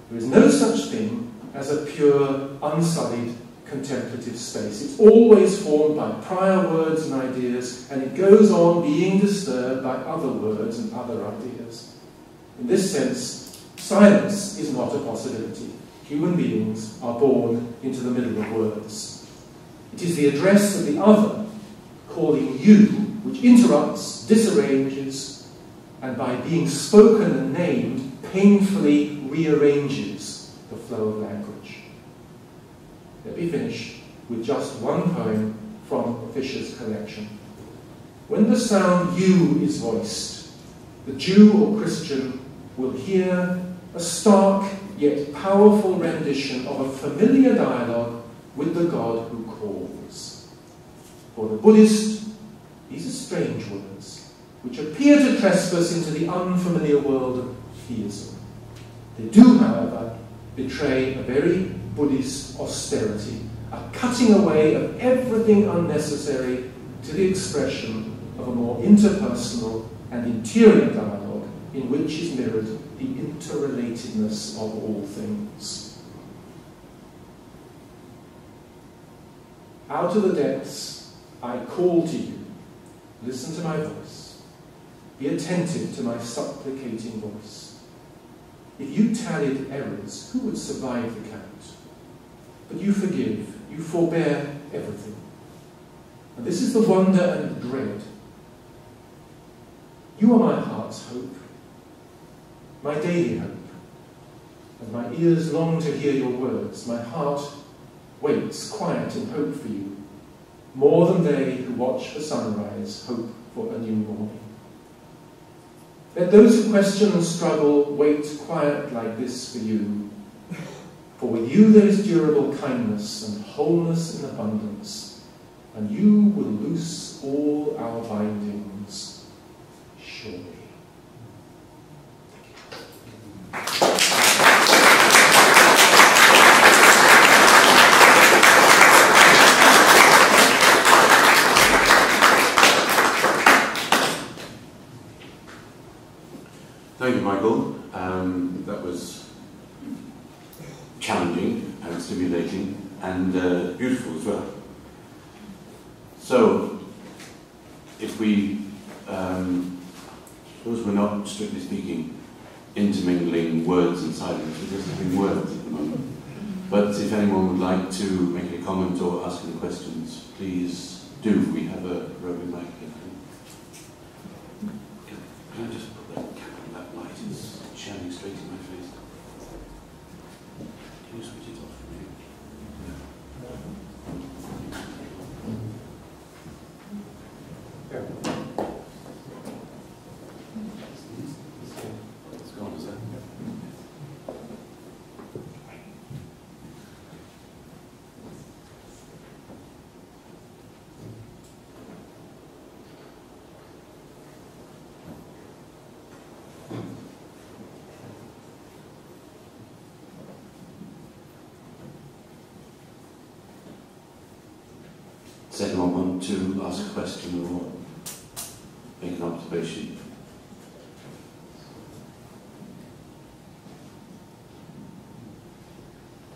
There is no such thing as a pure, unsullied, contemplative space. It's always formed by prior words and ideas, and it goes on being disturbed by other words and other ideas. In this sense, silence is not a possibility. Human beings are born into the middle of words. It is the address of the other, calling you, which interrupts, disarranges, and by being spoken and named, painfully rearranges the flow of language. Let me finish with just one poem from Fisher's collection. When the sound you is voiced, the Jew or Christian will hear a stark yet powerful rendition of a familiar dialogue with the God who calls. For the Buddhist, these are strange words, which appear to trespass into the unfamiliar world of theism. They do, however, betray a very Buddhist austerity, a cutting away of everything unnecessary to the expression of a more interpersonal and interior dialogue in which is mirrored the interrelatedness of all things. Out of the depths, I call to you. Listen to my voice. Be attentive to my supplicating voice. If you tallied errors, who would survive the count? But you forgive, you forbear everything. And this is the wonder and dread. You are my heart's hope, my daily hope. And my ears long to hear your words. My heart waits quiet in hope for you, more than they who watch for sunrise hope for a new morning. Let those who question and struggle wait quiet like this for you. For with you there is durable kindness and wholeness in abundance, and you will loose all our bindings, surely. Thank you, Michael. That was challenging and stimulating and beautiful as well. So, if we, suppose we're not, strictly speaking, intermingling words and silence, we're just having words at the moment. But if anyone would like to make a comment or ask any questions, please do. We have a roving mic here. Can I just put that cap on that light? It's shining straight in my face. Can you switch it off for me? Yeah. It's gone, is that? Does anyone want to ask a question or make an observation?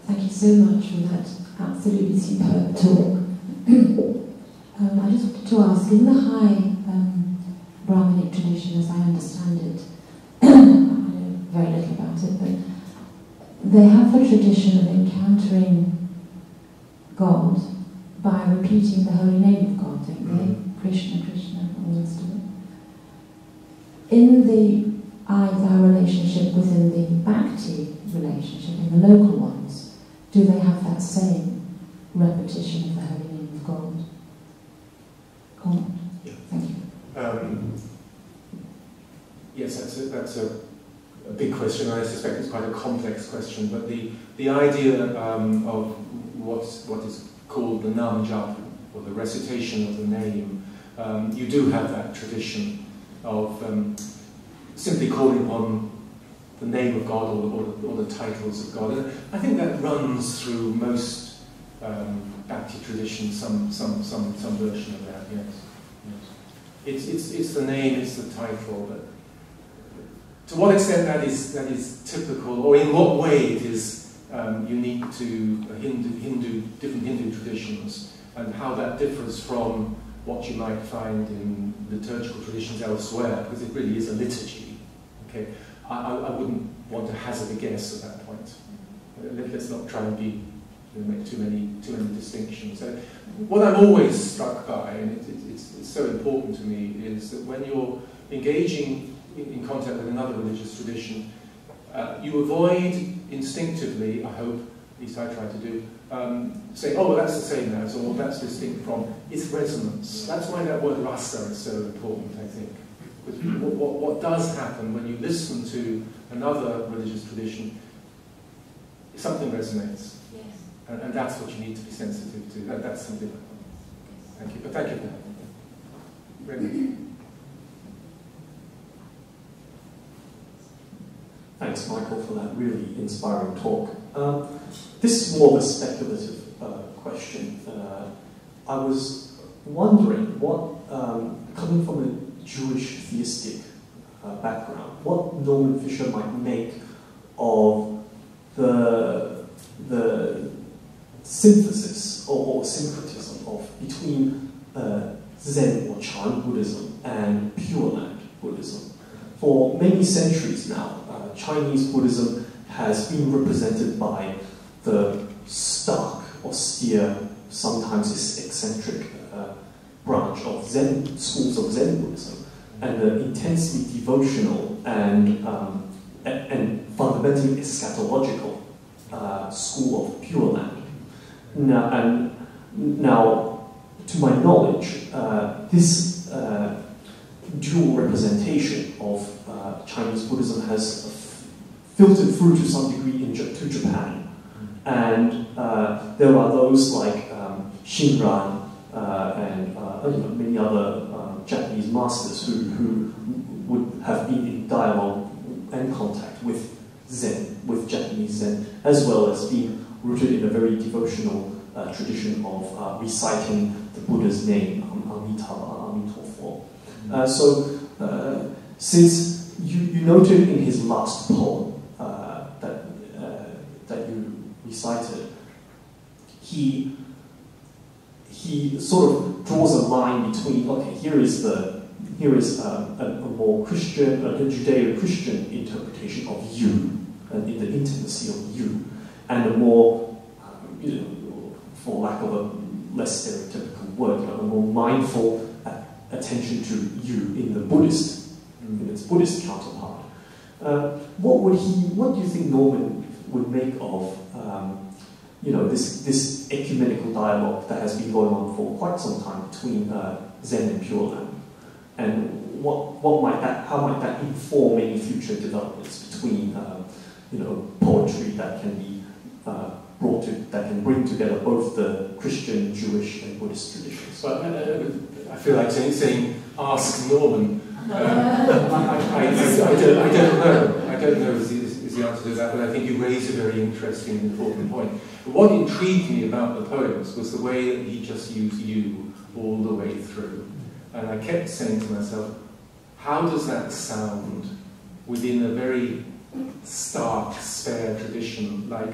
Thank you so much for that absolutely superb talk. I just wanted to ask, in the high Brahminic tradition, as I understand it, I know very little about it, but they have the tradition of encountering God by repeating the holy name of God, don't they? Krishna, Krishna, all the rest of it. In the I-thou relationship within the Bhakti relationship, in the local ones, do they have that same repetition of the holy name of God? Comment? Yeah. Thank you. Yes, that's a big question. I suspect it's quite a complex question, but the idea of what is called the nam japa, or the recitation of the name, you do have that tradition of simply calling upon the name of God or the titles of God. And I think that runs through most Bhakti traditions, some version of that. Yes. It's the name, it's the title. But to what extent that is typical, or in what way it is unique to different Hindu traditions, and how that differs from what you might find in liturgical traditions elsewhere, because it really is a liturgy. Okay, I wouldn't want to hazard a guess at that point. Let's not try and make too many distinctions. What I'm always struck by, and it's so important to me, is that when you're engaging in contact with another religious tradition, you avoid instinctively, I hope, at least I try to do, saying, oh, well, that's the same as, or that's distinct from. It's resonance. That's why that word rasa is so important, I think. Because what does happen when you listen to another religious tradition, something resonates. Yes. And that's what you need to be sensitive to. That's something. Thank you. But thank you for that. Bremond. Thanks, Michael, for that really inspiring talk. This is more of a speculative question. I was wondering what, coming from a Jewish theistic background, what Norman Fischer might make of the synthesis or syncretism between Zen or Chan Buddhism and Pure Land Buddhism. For many centuries now, Chinese Buddhism has been represented by the stark, austere, sometimes eccentric branch of Zen schools of Zen Buddhism, and the intensely devotional and fundamentally eschatological school of Pure Land. Now, to my knowledge, this dual representation of Chinese Buddhism has filtered through to some degree to Japan. And there are those like Shinran and many other Japanese masters who would have been in dialogue and contact with Zen, with Japanese Zen, as well as being rooted in a very devotional tradition of reciting the Buddha's name, Amitabha, Amitofo. Since you noted in his last poem that you recited, he sort of draws a line between, okay, here is a more Christian, a Judeo-Christian interpretation of you, and in the intimacy of you, and a more, for lack of a less stereotypical word, a more mindful attention to you in the Buddhist, in its Buddhist counterpart. What do you think Norman would make of this ecumenical dialogue that has been going on for quite some time between Zen and Pure Land, and how might that inform any future developments between poetry that can be that can bring together both the Christian, Jewish, and Buddhist traditions? Well, I feel like saying ask Norman. I don't know is the answer to that, but I think you raise a very interesting and important point. But what intrigued me about the poems was the way that he just used you all the way through. And I kept saying to myself, how does that sound within a very stark, spare tradition, like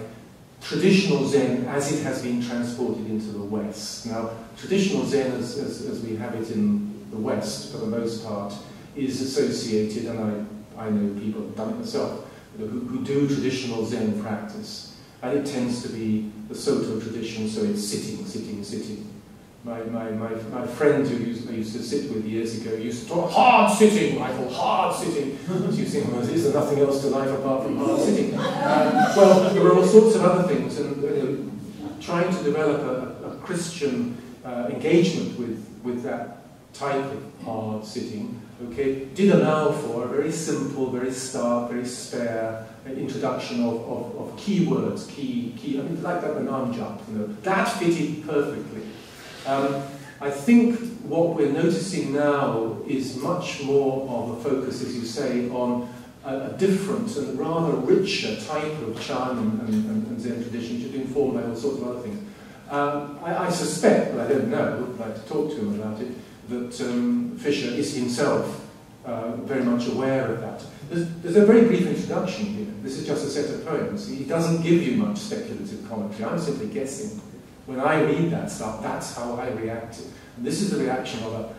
traditional Zen as it has been transported into the West? Now, traditional Zen as we have it in the West, for the most part, is associated, and I know people have done it myself, who do traditional Zen practice. And it tends to be the Soto tradition, so it's sitting, sitting, sitting. My friend who I used to sit with years ago used to talk hard sitting, Michael, hard sitting. So you think, well, is there nothing else to life apart from hard sitting? Well, there are all sorts of other things, and trying to develop a Christian engagement with that type of hard sitting, okay, did allow for a very simple, very stark, very spare introduction of keywords, I mean, like that banana jump, that fitted perfectly. I think what we're noticing now is much more of a focus, as you say, on a different and rather richer type of Chan and Zen tradition, which has been formed by all sorts of other things. I suspect, but I don't know, I'd like to talk to him about it, that Fischer is himself very much aware of that. There's a very brief introduction here. This is just a set of poems. He doesn't give you much speculative commentary. I'm simply guessing. When I read that stuff, that's how I reacted. And this is the reaction of a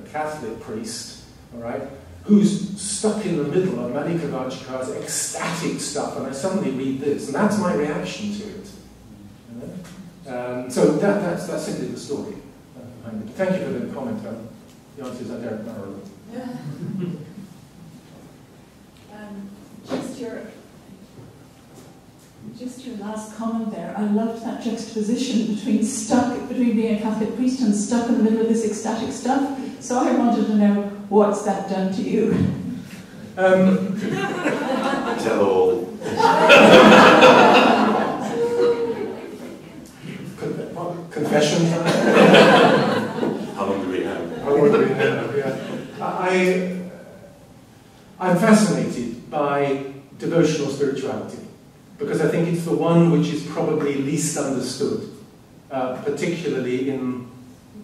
Catholic priest, all right, who's stuck in the middle of Manikavachkar's ecstatic stuff, and I suddenly read this, and that's my reaction to it. So that's simply the story behind it. Thank you for the comment. The answer is I don't know. Just your last comment there. I loved that juxtaposition between being a Catholic priest and stuck in the middle of this ecstatic stuff. So I wanted to know, what's that done to you? Tell all. Confession. How long do we have? How long do we have? Yeah. I'm fascinated by devotional spirituality, because I think it's the one which is probably least understood, particularly in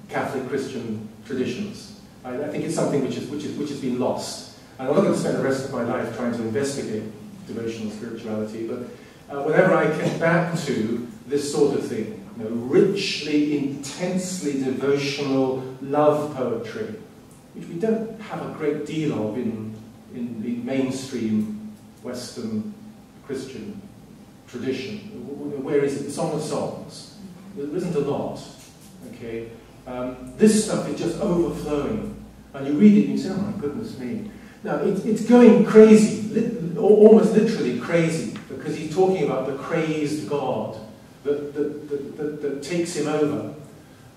Catholic Christian traditions. I think it's something which has been lost. And I'm not going to spend the rest of my life trying to investigate devotional spirituality, but whenever I get back to this sort of thing, richly, intensely devotional love poetry, which we don't have a great deal of in the mainstream Western Christian tradition. Where is it? The Song of Songs. There isn't a lot. Okay, this stuff is just overflowing, and you read it and you say, "Oh my goodness me!" Now it's going crazy, almost literally crazy, because he's talking about the crazed God that takes him over,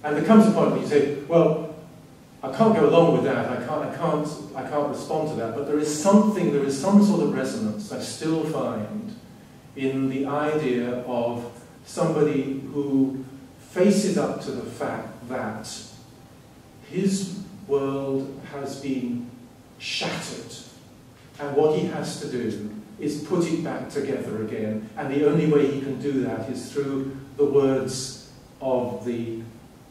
and there comes a point where you say, "Well, I can't go along with that. I can't respond to that." But there is some sort of resonance I still find in the idea of somebody who faces up to the fact that his world has been shattered, and what he has to do is put it back together again, and the only way he can do that is through the words of the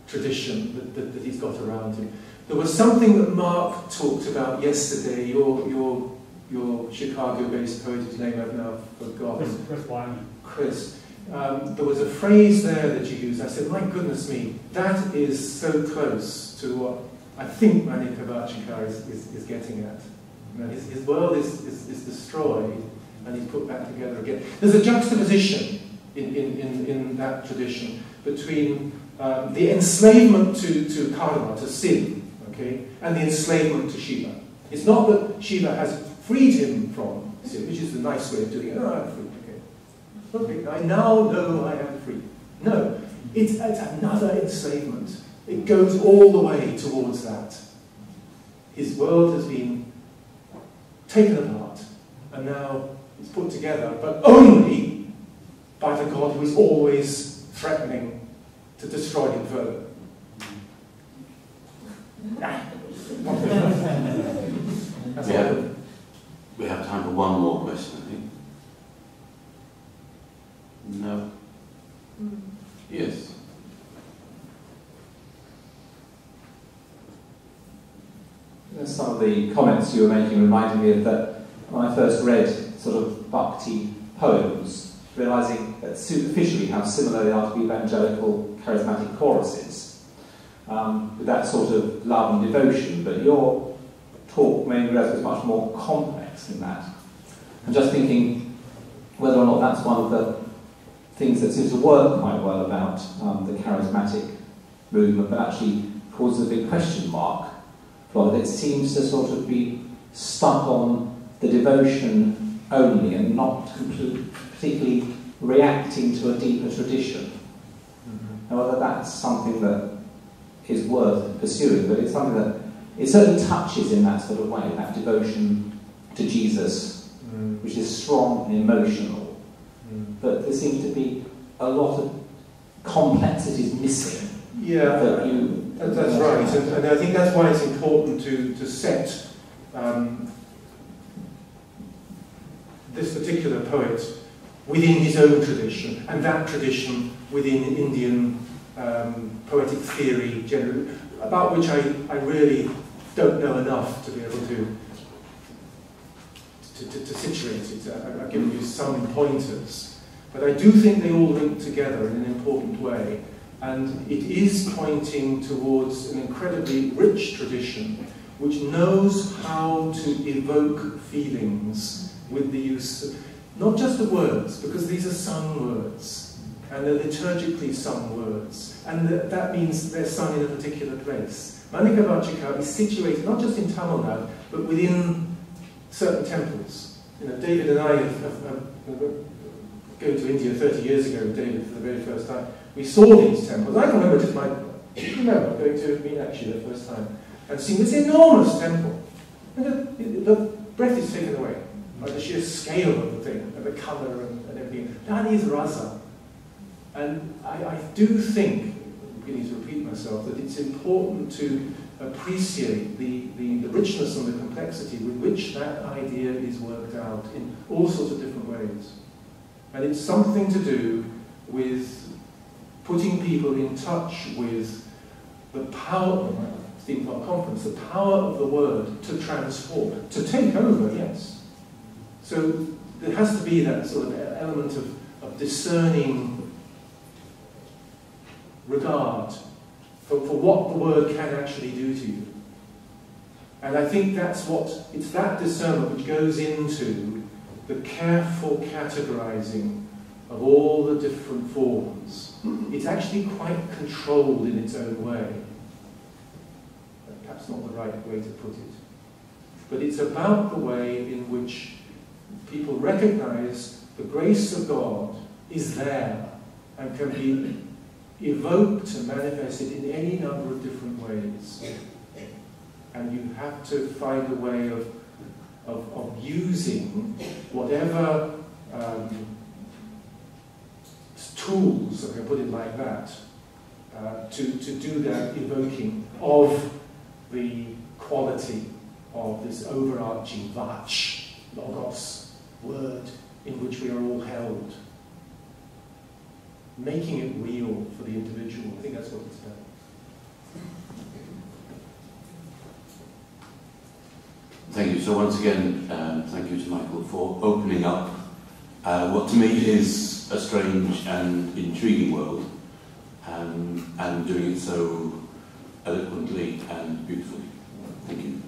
tradition that he's got around him. There was something that Mark talked about yesterday, your Chicago-based poet, whose name I've now forgotten. Chris Wyman. Chris. There was a phrase there that you used. I said, my goodness me, that is so close to what I think Manika Vachikar is getting at. His world is destroyed, and he's put back together again. There's a juxtaposition in that tradition between the enslavement to karma, to sin, okay, and the enslavement to Shiva. It's not that Shiva has freed him from sin, which is the nice way of doing it. Oh, I'm free, okay. Okay, I now know I am free. No, it's another enslavement. It goes all the way towards that. His world has been taken apart, and now it's put together, but only by the God who is always threatening to destroy him further. We have time for one more question, I think. No? Yes. Some of the comments you were making reminded me of that when I first read sort of bhakti poems, realising that superficially how similar they are to evangelical charismatic choruses, with that sort of love and devotion, but your talk made me realise it was much more complex than that. I'm just thinking whether or not that's one of the things that seems to work quite well about the charismatic movement, but actually causes a big question mark. It seems to sort of be stuck on the devotion only and not particularly reacting to a deeper tradition. Mm-hmm. Now, whether that's something that is worth pursuing, but it's something that it certainly touches in that sort of way, that devotion to Jesus, which is strong and emotional. But there seems to be a lot of complexities missing. Yeah. That's right, and I think that's why it's important to set this particular poet within his own tradition, and that tradition within Indian poetic theory generally, about which I really don't know enough to be able to situate it. I've given you some pointers, but I do think they all link together in an important way. And it is pointing towards an incredibly rich tradition which knows how to evoke feelings with the use of, not just the words, because these are sung words, and they're liturgically sung words, and that means they're sung in a particular place. Manika Vachikar is situated not just in Tamil Nadu, but within certain temples. David and I have going to India 30 years ago with David for the very first time. We saw these temples. I can remember going to Meenakshi the first time and seeing this enormous temple. And the breath is taken away by the sheer scale of the thing, and the colour and everything. That is rasa. And I do think, I'm beginning to repeat myself, that it's important to appreciate the richness and the complexity with which that idea is worked out in all sorts of different ways. And it's something to do with putting people in touch with the power, theme for our conference, the power of the word to transform, to take over, yes. So there has to be that sort of element of discerning regard for what the word can actually do to you. And I think it's that discernment which goes into the careful categorizing of all the different forms. It's actually quite controlled in its own way. Perhaps not the right way to put it. But it's about the way in which people recognize the grace of God is there and can be evoked and manifested in any number of different ways. And you have to find a way of using whatever tools, if I can put it like that, to do that evoking of the quality of this overarching vach, logos, word, in which we are all held. Making it real for the individual. I think that's what it's about. Thank you. So once again, thank you to Michael for opening up what to me is a strange and intriguing world, and doing it so eloquently and beautifully. Thank you.